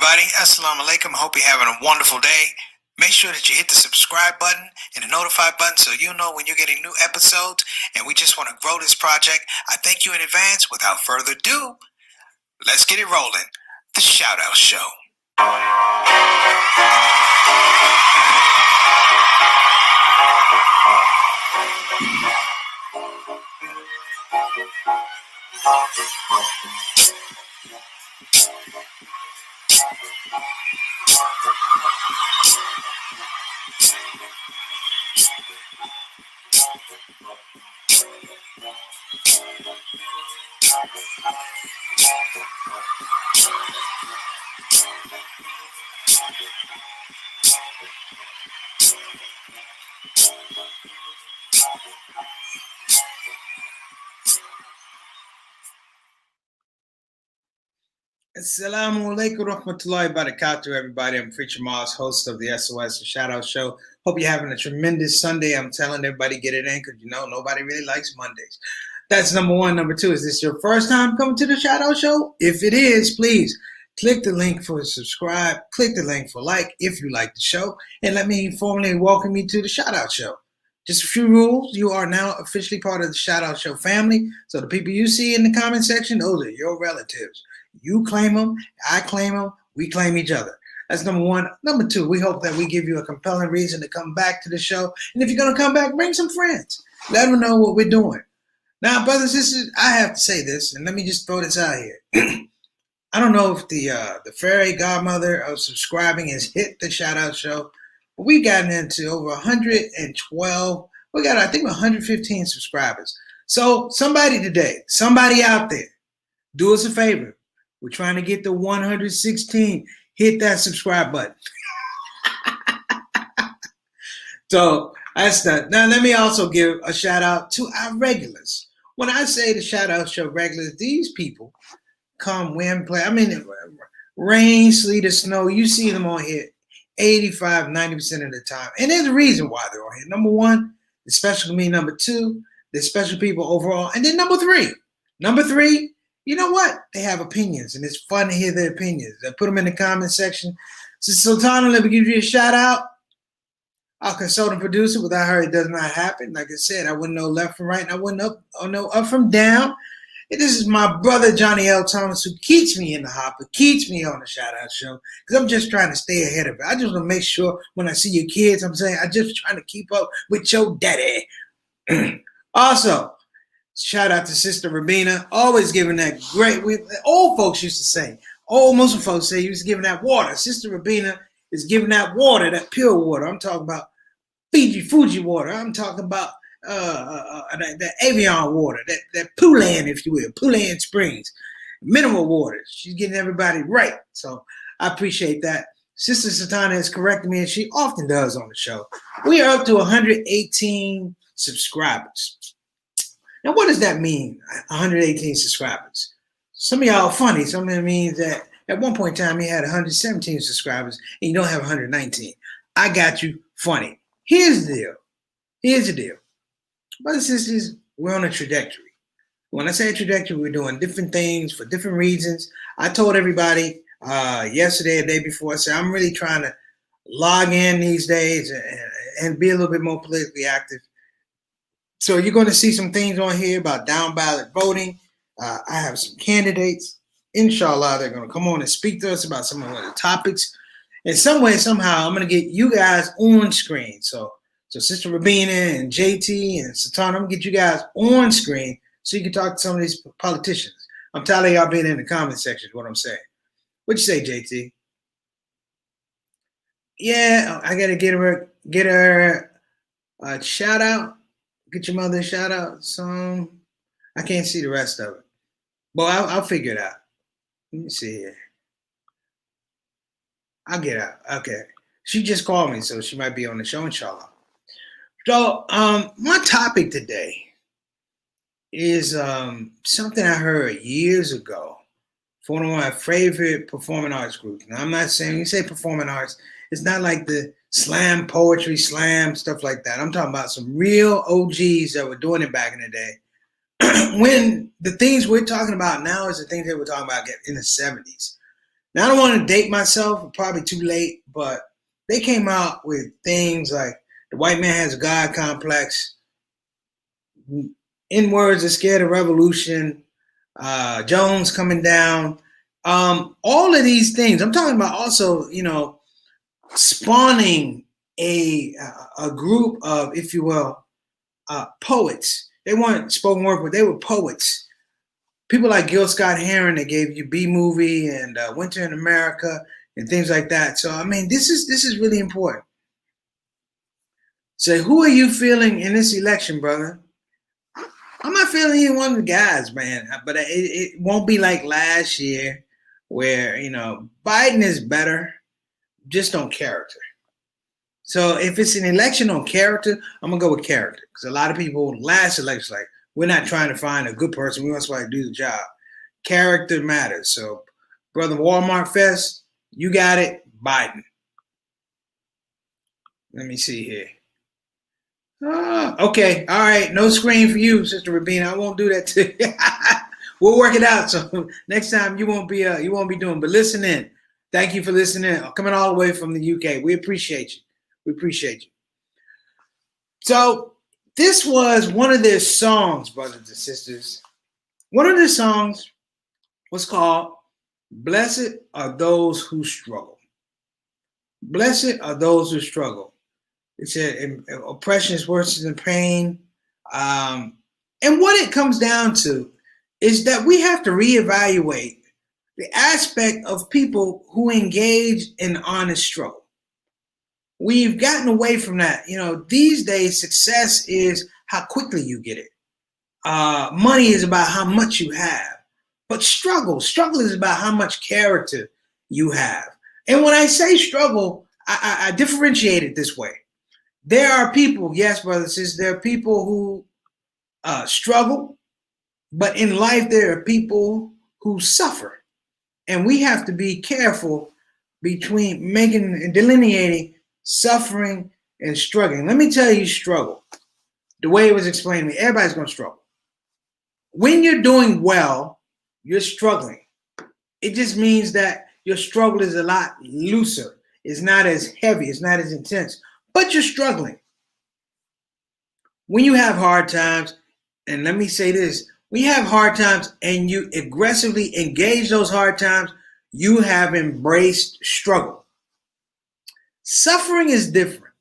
everybody. Assalamu alaikum. Hope you're having a wonderful day. Make sure that you hit the subscribe button and the notify button so you know when you're getting new episodes. And we just want to grow this project. I thank you in advance. Without further ado, let's get it rolling. The Shout Out Show. Assalamu alaikum rahmatullahi barakatuh, everybody. I'm Preacher Miles, host of the SOS, the Shout Out Show. Hope you're having a tremendous Sunday. I'm telling everybody get it in because, nobody really likes Mondays. That's number one. Number two, is this your first time coming to the Shout Out Show? If it is, please click the link for subscribe. Click the link for like if you like the show. And let me formally welcome you to the Shout Out Show. Just a few rules. You are now officially part of the Shout Out Show family. So the people you see in the comment section, those are your relatives. You claim them, I claim them, we claim each other. That's number one. Number two, we hope that we give you a compelling reason to come back to the show. And if you're going to come back, bring some friends. Let them know what we're doing. Now, brothers and sisters, I have to say this, and let me just throw this out here. I don't know if the fairy godmother of subscribing has hit the Shout Out Show, but we've gotten into over 112. We got, I think, 115 subscribers. So somebody today, somebody out there, do us a favor. We're trying to get to 116. Hit that subscribe button. So that's that. Now let me also give a shout out to our regulars. When I say the Shout Out Show regulars, these people come, win, play. I mean, rain, sleet, or snow. You see them on here 85, 90% of the time. And there's a reason why they're on here. Number one, the special to me. Number two, the special people overall. And then number three, you know what? They have opinions, and it's fun to hear their opinions. I put them in the comment section. So, Sultana, let me give you a shout out. Our consultant producer, without her, it does not happen. Like I said, I wouldn't know left from right, and I wouldn't know up from down. And this is my brother, Johnny L. Thomas, who keeps me in the hopper, keeps me on the Shout Out Show, because I'm just trying to stay ahead of it. I just want to make sure when I see your kids, I'm saying, I'm just trying to keep up with your daddy. Also, shout out to Sister Rabina, always giving that great, old folks used to say, Muslim folks say, he was giving that water. Sister Rabina is giving that water, that pure water. I'm talking about Fuji water. I'm talking about that Avion water, that Poulan, if you will, Poulan Springs, mineral water. She's getting everybody right. So I appreciate that. Sister Satana has corrected me, and she often does on the show. We are up to 118 subscribers. Now, what does that mean, 118 subscribers? Some of y'all are funny. Some of it means that at one point in time, you had 117 subscribers, and you don't have 119. I got you funny. Here's the deal. Brothers and sisters, we're on a trajectory. When I say trajectory, we're doing different things for different reasons. I told everybody yesterday, the day before, I said, I'm really trying to log in these days and be a little bit more politically active. So you're going to see some things on here about down ballot voting. I have some candidates. Inshallah, they're going to come on and speak to us about some of the topics. And some way, somehow, I'm going to get you guys on screen. So Sister Rabina and JT and Satan, I'm going to get you guys on screen so you can talk to some of these politicians. I'm tired of y'all being in the comment section, is what I'm saying. What you say, JT? Yeah, I got to get her a shout out. Get your mother a shout out. I can't see the rest of it. But I'll figure it out. Let me see here. I'll get out. Okay. She just called me, so she might be on the show, inshallah. So my topic today is something I heard years ago from one of my favorite performing arts groups. Now, I'm not saying, when you say performing arts, it's not like the slam poetry, slam, stuff like that. I'm talking about some real OGs that were doing it back in the day. When the things we're talking about now is the things they were talking about in the 70s. Now, I don't want to date myself, probably too late, but they came out with things like the white man has a God complex, N words are scared of revolution, Jones coming down, all of these things. I'm talking about also, spawning a group of, if you will, poets. They weren't spoken word, but they were poets. People like Gil Scott-Heron that gave you B Movie and Winter in America and things like that. So I mean, this is really important. So who are you feeling in this election, brother? I'm not feeling either one of the guys, man. But it won't be like last year, where Biden is better, just on character. So if it's an election on character, I'm gonna go with character, because a lot of people last election like, we're not trying to find a good person. We want somebody to do the job. Character matters. So, brother Walmart Fest, you got it. Biden. Let me see here. Okay. All right. No screen for you, Sister Rabina. I won't do that to you. We'll work it out. So next time you won't be doing. But listen in. Thank you for listening. Coming all the way from the UK. We appreciate you. We appreciate you. So this was one of their songs, brothers and sisters. One of their songs was called "Blessed Are Those Who Struggle." Blessed are those who struggle. It said oppression is worse than pain. And what it comes down to is that we have to reevaluate the aspect of people who engage in honest struggle. We've gotten away from that. These days, success is how quickly you get it. Money is about how much you have. But struggle is about how much character you have. And when I say struggle, I differentiate it this way. There are people, yes, brothers and sisters, there are people who struggle, but in life there are people who suffer. And we have to be careful between making and delineating suffering and struggling. Let me tell you, struggle. The way it was explained to me, everybody's going to struggle. When you're doing well, you're struggling. It just means that your struggle is a lot looser. It's not as heavy. It's not as intense. But you're struggling. When you have hard times, and let me say this, when you have hard times and you aggressively engage those hard times, you have embraced struggle. Suffering is different.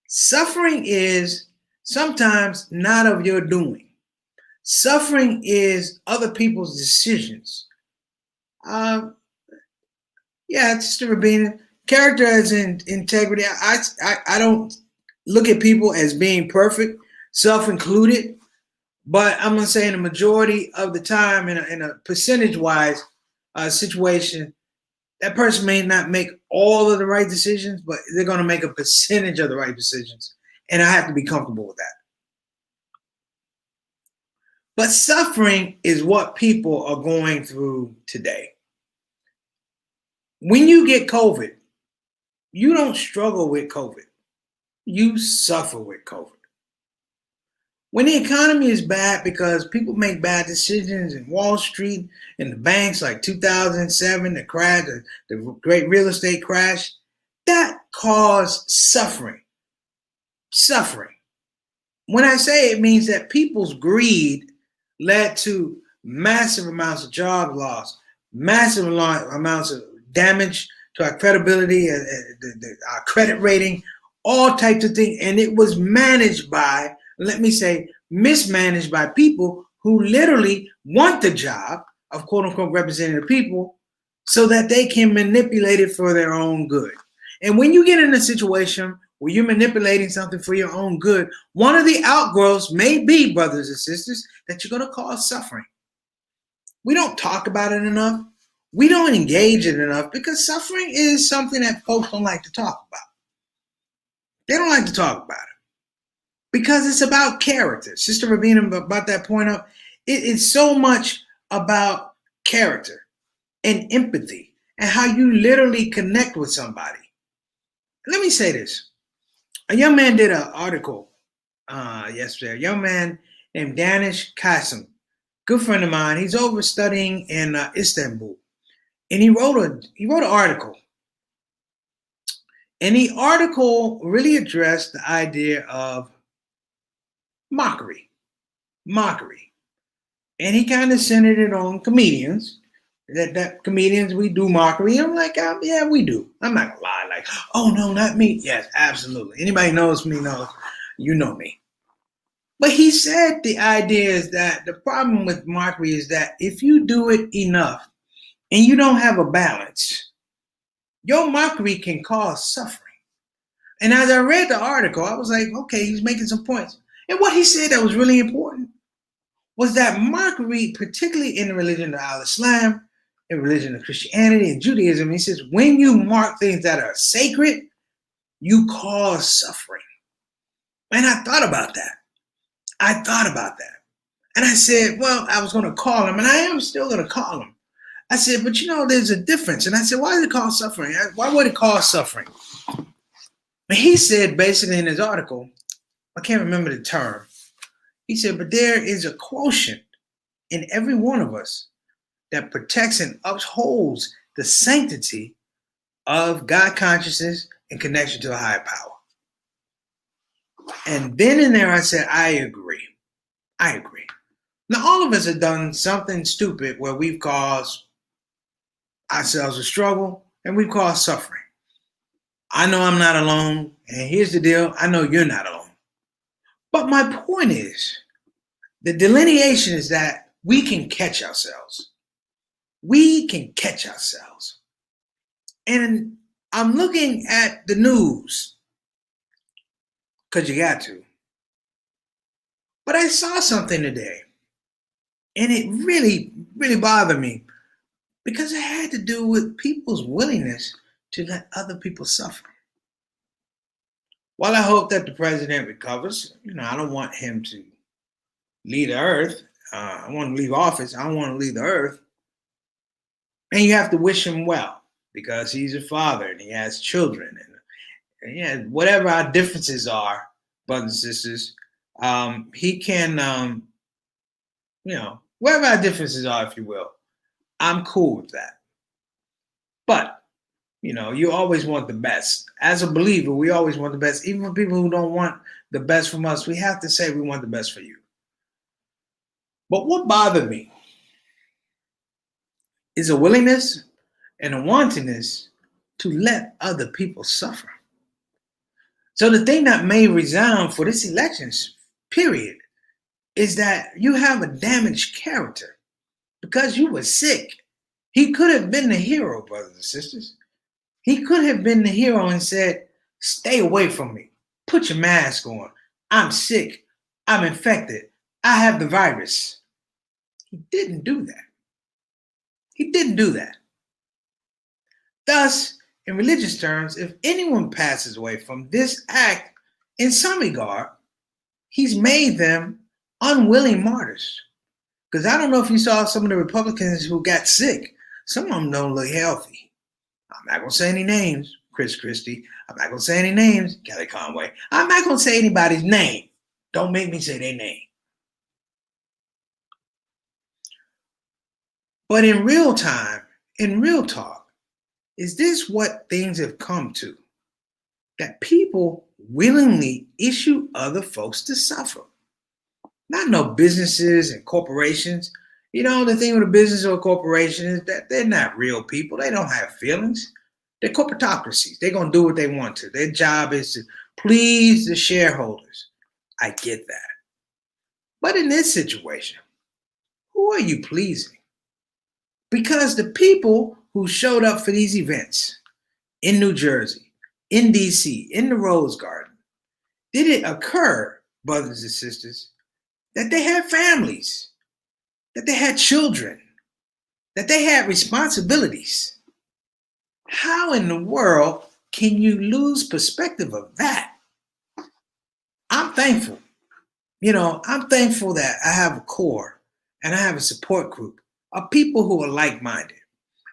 Suffering is sometimes not of your doing. Suffering is other people's decisions. Sister Rabina, character as in integrity. I don't look at people as being perfect, self-included, but I'm gonna say in a majority of the time, in a percentage-wise situation, that person may not make all of the right decisions, but they're gonna make a percentage of the right decisions, and I have to be comfortable with that. But suffering is what people are going through today. When you get COVID, you don't struggle with COVID. You suffer with COVID. When the economy is bad because people make bad decisions in Wall Street and the banks, like 2007, the crash, the great real estate crash, that caused suffering. Suffering. When I say it means that people's greed led to massive amounts of job loss, massive amounts of damage to our credibility, our credit rating, all types of things. And it was managed by, let me say, mismanaged by people who literally want the job of quote unquote representing the people so that they can manipulate it for their own good. And when you get in a situation where you're manipulating something for your own good, one of the outgrowths may be, brothers and sisters, that you're going to cause suffering. We don't talk about it enough. We don't engage in it enough because suffering is something that folks don't like to talk about. They don't like to talk about it because it's about character. Sister Rabina brought that point up. It's so much about character and empathy and how you literally connect with somebody. Let me say this. A young man did an article yesterday. A young man named Danish Kasim, good friend of mine. He's over studying in Istanbul. and he wrote an article. And the article really addressed the idea of mockery. Mockery. And he kind of centered it on comedians. That comedians, we do mockery. I'm like, yeah, we do. I'm not gonna lie, like, oh no, not me. Yes, absolutely. Anybody knows me knows, you know me. But he said the idea is that the problem with mockery is that if you do it enough and you don't have a balance, your mockery can cause suffering. And as I read the article, I was like, okay, he's making some points. And what he said that was really important was that mockery, particularly in the religion of Islam, in religion of Christianity and Judaism, he says, when you mock things that are sacred, you cause suffering. And I thought about that. And I said, well, I was going to call him, and I am still going to call him. I said, but there's a difference. And I said, why is it called suffering? Why would it cause suffering? And he said, basically in his article, I can't remember the term. He said, but there is a quotient in every one of us that protects and upholds the sanctity of God consciousness and connection to a higher power. And then in there, I said, I agree. Now, all of us have done something stupid where we've caused ourselves a struggle and we've caused suffering. I know I'm not alone. And here's the deal. I know you're not alone. But my point is, the delineation is that we can catch ourselves. And I'm looking at the news because you got to. But I saw something today, and it really, really bothered me because it had to do with people's willingness to let other people suffer. While I hope that the president recovers, I don't want him to leave the earth. I want him to leave office. I don't want him to leave the earth. And you have to wish him well because he's a father and he has children. And whatever our differences are, brothers and sisters, he can, whatever our differences are, if you will, I'm cool with that. But, you always want the best. As a believer, we always want the best. Even for people who don't want the best from us, we have to say we want the best for you. But what bothered me is a willingness and a wantingness to let other people suffer. So the thing that may resound for this elections, period, is that you have a damaged character because you were sick. He could have been the hero, brothers and sisters. He could have been the hero and said, stay away from me. Put your mask on. I'm sick. I'm infected. I have the virus. He didn't do that. Thus, in religious terms, if anyone passes away from this act, in some regard, he's made them unwilling martyrs. Because I don't know if you saw some of the Republicans who got sick. Some of them don't look healthy. I'm not going to say any names, Chris Christie. I'm not going to say any names, Kelly Conway. I'm not going to say anybody's name. Don't make me say their name. But in real time, in real talk, is this what things have come to? That people willingly issue other folks to suffer. Not no businesses and corporations. The thing with a business or a corporation is that they're not real people. They don't have feelings. They're corporatocracies. They're going to do what they want to. Their job is to please the shareholders. I get that. But in this situation, who are you pleasing? Because the people who showed up for these events in New Jersey, in DC, in the Rose Garden, did it occur, brothers and sisters, that they had families, that they had children, that they had responsibilities? How in the world can you lose perspective of that? I'm thankful. I'm thankful that I have a core and I have a support group of people who are like-minded.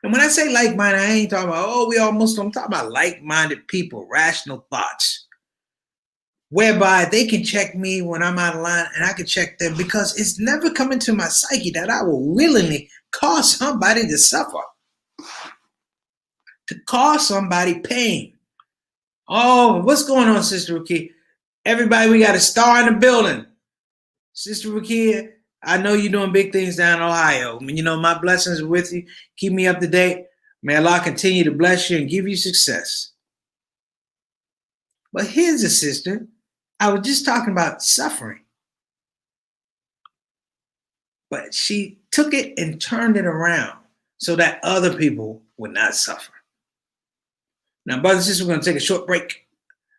And when I say like-minded, I ain't talking about, we all Muslim. I'm talking about like-minded people, rational thoughts, whereby they can check me when I'm out of line and I can check them, because it's never come into my psyche that I will willingly cause somebody to suffer. to cause somebody pain. Oh, what's going on, Sister Rukia? Everybody, we got a star in the building. Sister Rukia, I know you're doing big things down in Ohio. I mean, my blessings are with you. Keep me up to date. May Allah continue to bless you and give you success. But here's a sister. I was just talking about suffering. But she took it and turned it around so that other people would not suffer. Now, brothers and sisters, we're going to take a short break.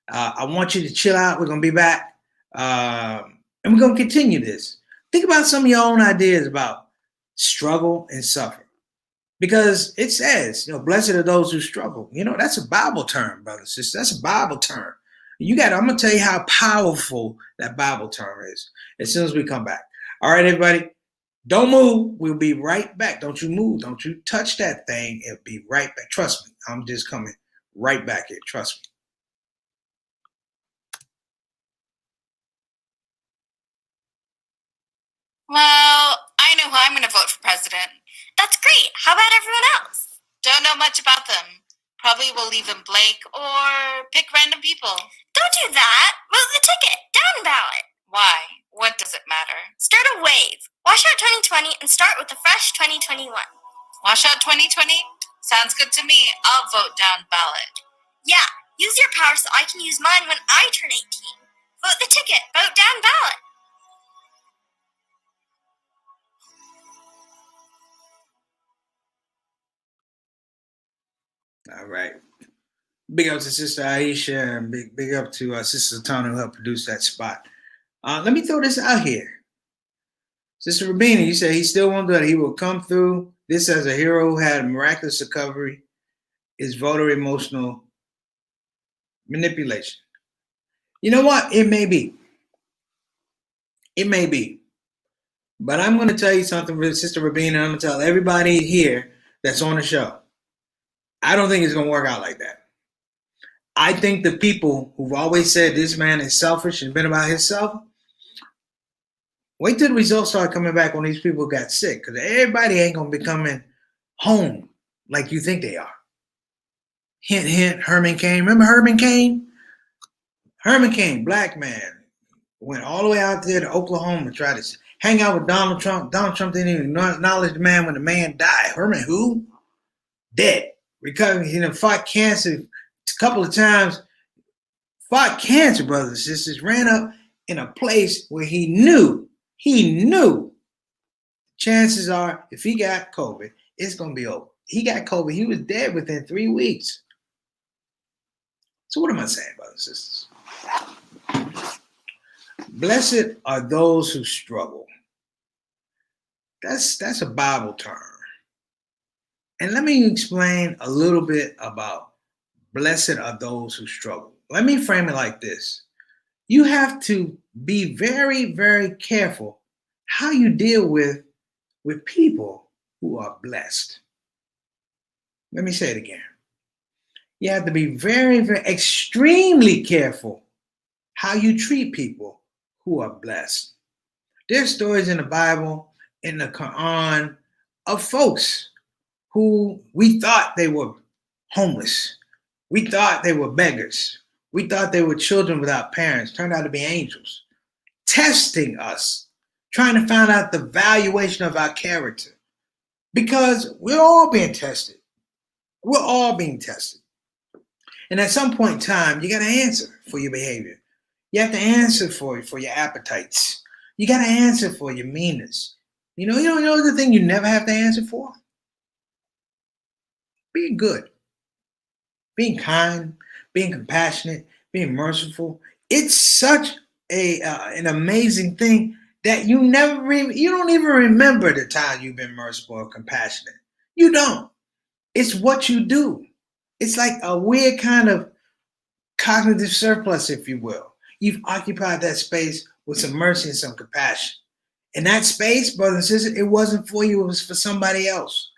I want you to chill out. We're going to be back. And we're going to continue this. Think about some of your own ideas about struggle and suffer. Because it says, blessed are those who struggle. That's a Bible term, brothers and sisters. That's a Bible term. I'm going to tell you how powerful that Bible term is as soon as we come back. All right, everybody. Don't move. We'll be right back. Don't you move. Don't you touch that thing. It'll be right back. Trust me. I'm just coming right back here. Trust me. Well, I know who I'm going to vote for president. That's great. How about everyone else? Don't know much about them. Probably will leave them blank or pick random people. Don't do that. Vote the ticket. Down ballot. Why? What does it matter? Start a wave. Wash out 2020 and start with a fresh 2021. Wash out 2020? Sounds good to me. I'll vote down ballot. Yeah, use your power so I can use mine when I turn 18. Vote the ticket. Vote down ballot. All right. Big up to Sister Aisha and big up to Sister Tana who helped produce that spot. Let me throw this out here. Sister Rabina, you say he still won't do it. He will come through this as a hero who had a miraculous recovery. Is voter emotional manipulation. You know what? It may be. It may be. But I'm going to tell you something with Sister Rabina. I'm going to tell everybody here that's on the show. I don't think it's going to work out like that. I think the people who've always said this man is selfish and been about himself, wait till the results start coming back when these people got sick, because everybody ain't going to be coming home like you think they are. Hint, hint, Herman Cain. Remember Herman Cain? Herman Cain, black man, went all the way out there to Oklahoma to try to hang out with Donald Trump. Donald Trump didn't even acknowledge the man when the man died. Herman who? Dead. Recovering, fought cancer a couple of times. Fought cancer, brothers and sisters. Ran up in a place where he knew. Chances are, if he got COVID, it's going to be over. He got COVID. He was dead within 3 weeks. So what am I saying, brothers and sisters? Blessed are those who struggle. That's a Bible term. And let me explain a little bit about blessed are those who struggle. Let me frame it like this. You have to be very, very careful how you deal with people who are blessed. Let me say it again. You have to be very, very extremely careful how you treat people who are blessed. There's stories in the Bible, in the Quran, of folks who we thought they were homeless. We thought they were beggars. We thought they were children without parents. Turned out to be angels, testing us, trying to find out the valuation of our character. Because we're all being tested. We're all being tested. And at some point in time, you got to answer for your behavior. You have to answer for your appetites. You got to answer for your meanness. You know the thing you never have to answer for? Being good, being kind, being compassionate, being merciful. It's such an amazing thing that you don't even remember the time you've been merciful or compassionate. You don't. It's what you do. It's like a weird kind of cognitive surplus, if you will. You've occupied that space with some mercy and some compassion. In that space, brothers and sisters, it wasn't for you, it was for somebody else.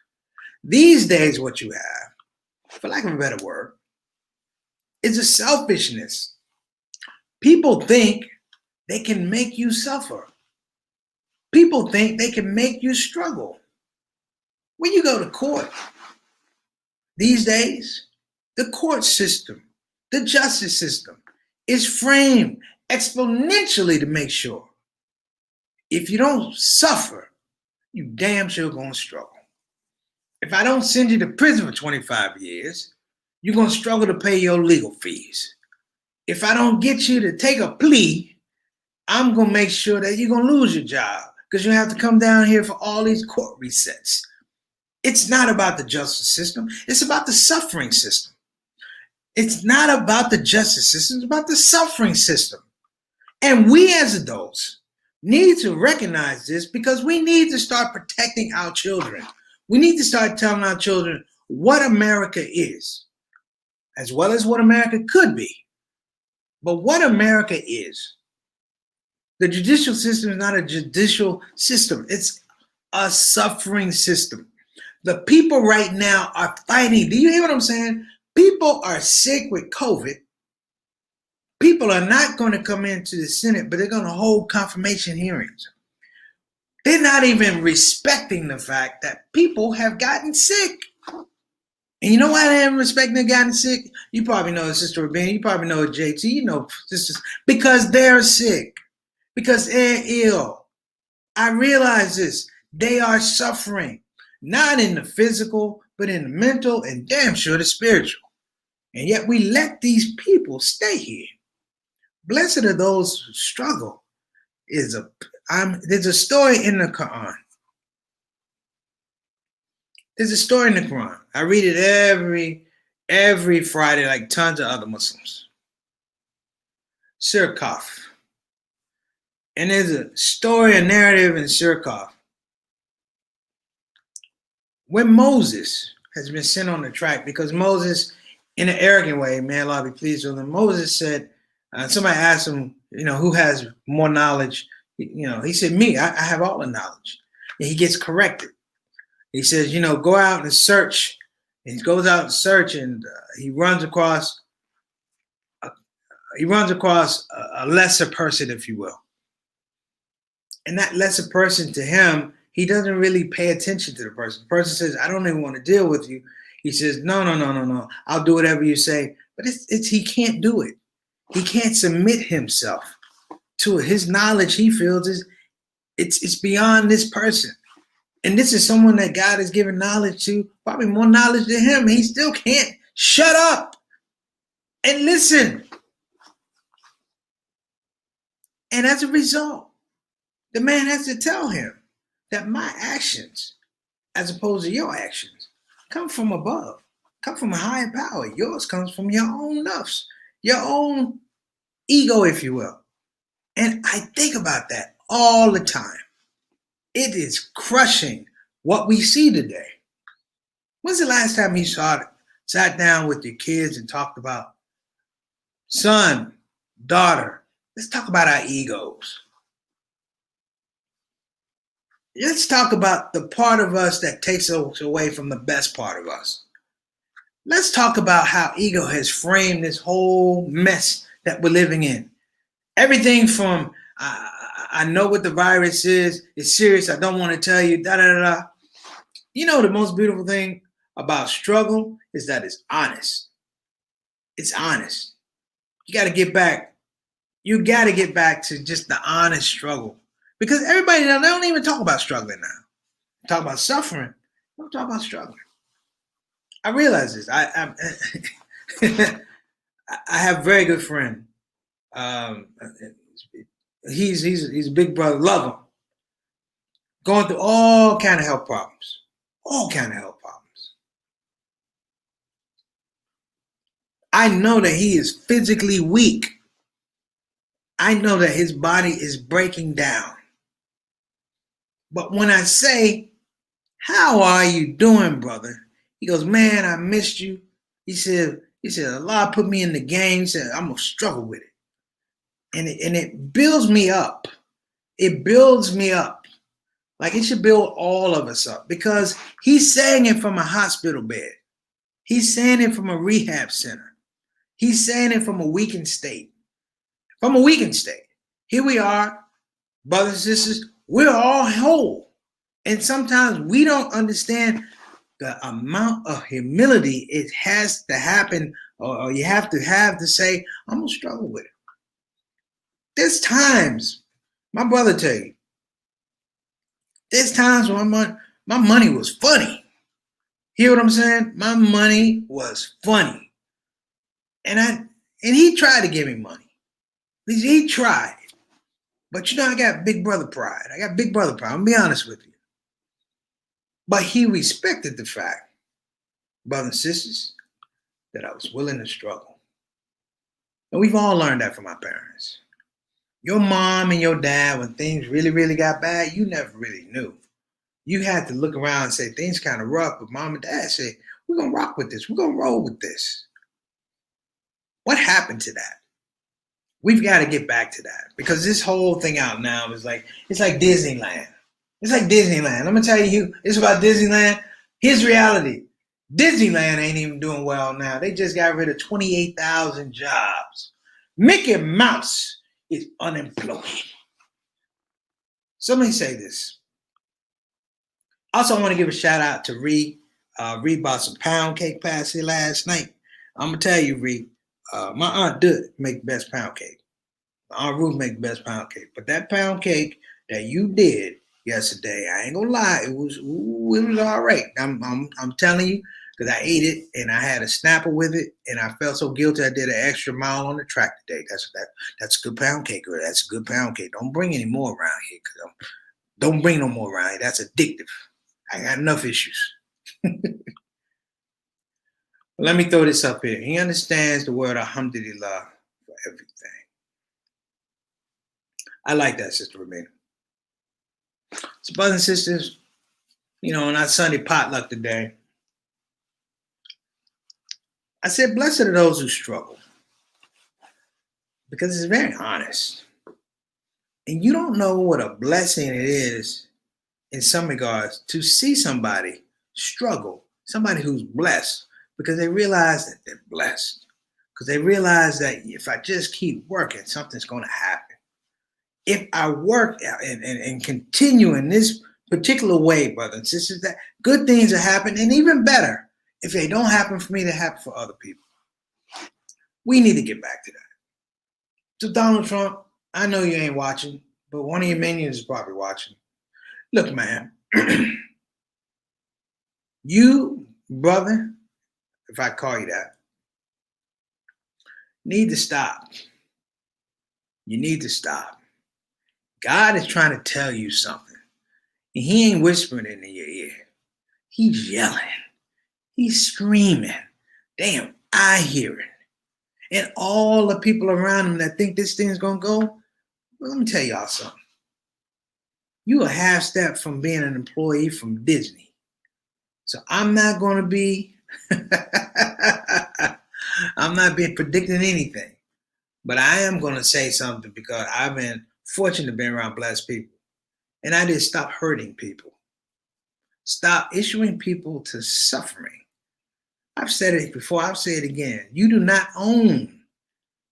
These days, what you have, for lack of a better word, is a selfishness. People think they can make you suffer. People think they can make you struggle. When you go to court, These days, the court system, the justice system is framed exponentially to make sure if you don't suffer, you damn sure gonna struggle. If I don't send you to prison for 25 years, you're gonna struggle to pay your legal fees. If I don't get you to take a plea, I'm gonna make sure that you're gonna lose your job because you have to come down here for all these court resets. It's not about the justice system, it's about the suffering system. It's not about the justice system, it's about the suffering system. And we as adults need to recognize this because we need to start protecting our children. We need to start telling our children what America is, as well as what America could be. But what America is. The judicial system is not a judicial system. It's a suffering system. The people right now are fighting. Do you hear what I'm saying? People are sick with COVID. People are not going to come into the Senate, but they're going to hold confirmation hearings. They're not even respecting the fact that people have gotten sick. And you know why they haven't respected they've gotten sick? You probably know Sister Rabina, you probably know JT, you know sisters, because they're sick, because they're ill. I realize this. They are suffering, not in the physical, but in the mental and damn sure the spiritual. And yet we let these people stay here. Blessed are those who struggle. There's a story in the Quran. There's a story in the Quran. I read it every Friday, like tons of other Muslims. ShOUT. And there's a story, a narrative in ShOUT when Moses has been sent on the track, because Moses, in an arrogant way, may Allah be pleased with him, Moses said, somebody asked him, who has more knowledge? He said, me, I have all the knowledge. And he gets corrected. He says, go out and search. And he goes out and search, and he runs across a lesser person, if you will. And that lesser person, to him, he doesn't really pay attention to the person. The person says, I don't even want to deal with you. He says, no. I'll do whatever you say. But he can't do it. He can't submit himself to it. His knowledge, he feels, it's beyond this person. And this is someone that God has given knowledge to, probably more knowledge than him. He still can't shut up and listen. And as a result, the man has to tell him that my actions, as opposed to your actions, come from above, come from a higher power. Yours comes from your own nafs, your own ego, if you will. And I think about that all the time. It is crushing what we see today. When's the last time you sat down with your kids and talked about, son, daughter, let's talk about our egos. Let's talk about the part of us that takes us away from the best part of us. Let's talk about how ego has framed this whole mess that we're living in. Everything from, I know what the virus is, it's serious, I don't want to tell you, da-da-da-da. The most beautiful thing about struggle is that it's honest. It's honest. You got to get back. You got to get back to just the honest struggle. Because everybody now, they don't even talk about struggling now. They talk about suffering. They don't talk about struggling. I realize this. I have a very good friend. He's a big brother. Love him. Going through all kind of health problems. All kind of health problems. I know that he is physically weak. I know that his body is breaking down. But when I say, how are you doing, brother? He goes, man, I missed you. He said, Allah put me in the game. He said, I'm going to struggle with it. And it builds me up. It builds me up. Like it should build all of us up, because he's saying it from a hospital bed. He's saying it from a rehab center. He's saying it from a weakened state. From a weakened state. Here we are, brothers and sisters, we're all whole. And sometimes we don't understand the amount of humility it has to happen, or you have to say, I'm going to struggle with it. There's times, my brother tell you, there's times when my money was funny. Hear what I'm saying? My money was funny. And he tried to give me money. He tried. But I got big brother pride. I'm gonna be honest with you. But he respected the fact, brothers and sisters, that I was willing to struggle. And we've all learned that from our parents. Your mom and your dad, when things really, really got bad, you never really knew. You had to look around and say, things kind of rough, but mom and dad say, we're going to rock with this. We're going to roll with this. What happened to that? We've got to get back to that, because this whole thing out now is it's like Disneyland. It's like Disneyland. I'm going to tell you, it's about Disneyland. Here's reality. Disneyland ain't even doing well now. They just got rid of 28,000 jobs. Mickey Mouse is unemployed. So let me say this. Also, I want to give a shout out to Ree. Ree bought some pound cake past here last night. I'm going to tell you, Ree, my Aunt Dud make the best pound cake. My Aunt Ruth make the best pound cake. But that pound cake that you did yesterday, I ain't going to lie, it was all right. I'm telling you, because I ate it and I had a snapper with it, and I felt so guilty I did an extra mile on the track today. That's a good pound cake, girl. That's a good pound cake. Don't bring any more around here, because don't bring no more around here. That's addictive. I got enough issues. Let me throw this up here. He understands the word alhamdulillah for everything. I like that, Sister Ramina. So, brothers and sisters, on our Sunday potluck today, I said, blessed are those who struggle, because it's very honest. And you don't know what a blessing it is in some regards to see somebody struggle, somebody who's blessed, because they realize that they're blessed, because they realize that if I just keep working, something's going to happen. If I work and continue in this particular way, brothers and sisters, that good things will happen, and even better, if they don't happen for me, they happen for other people. We need to get back to that. So Donald Trump, I know you ain't watching, but one of your minions is probably watching. Look, man, you, brother, if I call you that, need to stop. You need to stop. God is trying to tell you something. And he ain't whispering it in your ear. He's yelling. He's screaming. Damn, I hear it. And all the people around him that think this thing's going to go, well, let me tell y'all something. You a half step from being an employee from Disney. So I'm not going to be, I'm not being predicting anything. But I am going to say something, because I've been fortunate to be around blessed people. And I did stop hurting people. Stop issuing people to suffering. I've said it before, I'll say it again. You do not own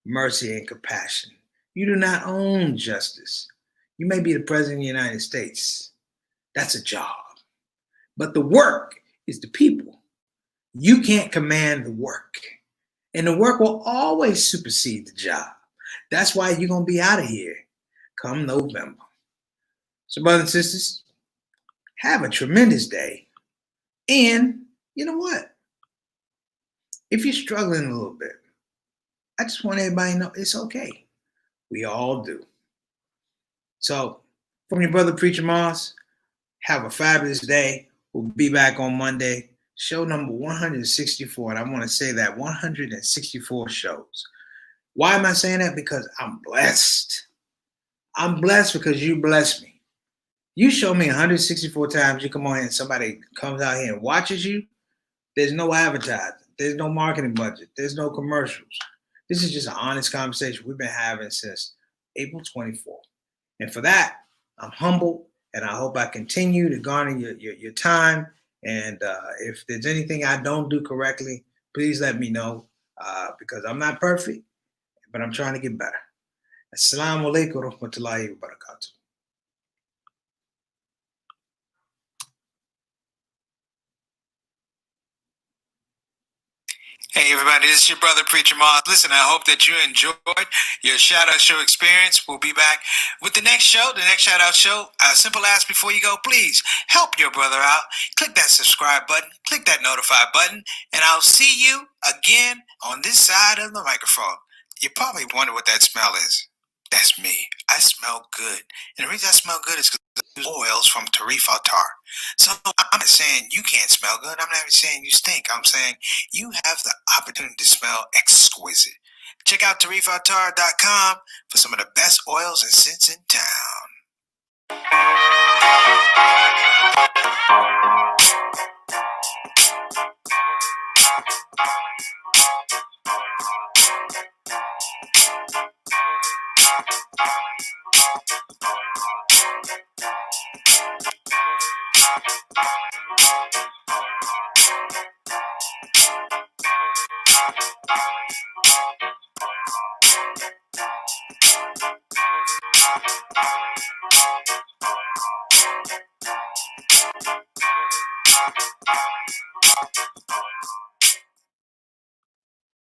mercy and compassion. You do not own justice. You may be the president of the United States. That's a job. But the work is the people. You can't command the work. And the work will always supersede the job. That's why you're going to be out of here come November. So, brothers and sisters, have a tremendous day. And you know what? If you're struggling a little bit, I just want everybody to know it's okay. We all do. So, from your brother Preacher Moss, have a fabulous day. We'll be back on Monday. Show number 164. And I want to say that 164 shows. Why am I saying that? Because I'm blessed. I'm blessed because you bless me. You show me 164 times, you come on here and somebody comes out here and watches you. There's no advertising. There's no marketing budget. There's no commercials. This is just an honest conversation we've been having since April 24th. And for that, I'm humbled, and I hope I continue to garner your time. And if there's anything I don't do correctly, please let me know, because I'm not perfect, but I'm trying to get better. Assalamu alaikum wa rahmatullahi wa barakatuh. Hey everybody, this is your brother Preacher Moss. Listen, I hope that you enjoyed your shout out show experience. We'll be back with the next show, the next shout out show. A simple ask before you go, please help your brother out. Click that subscribe button, click that notify button, and I'll see you again on this side of the microphone. You probably wonder what that smell is. That's me. I smell good. And the reason I smell good is because I use oils from Tarifa Tar. So I'm not saying you can't smell good. I'm not even saying you stink. I'm saying you have the opportunity to smell exquisite. Check out tarifatar.com for some of the best oils and scents in town.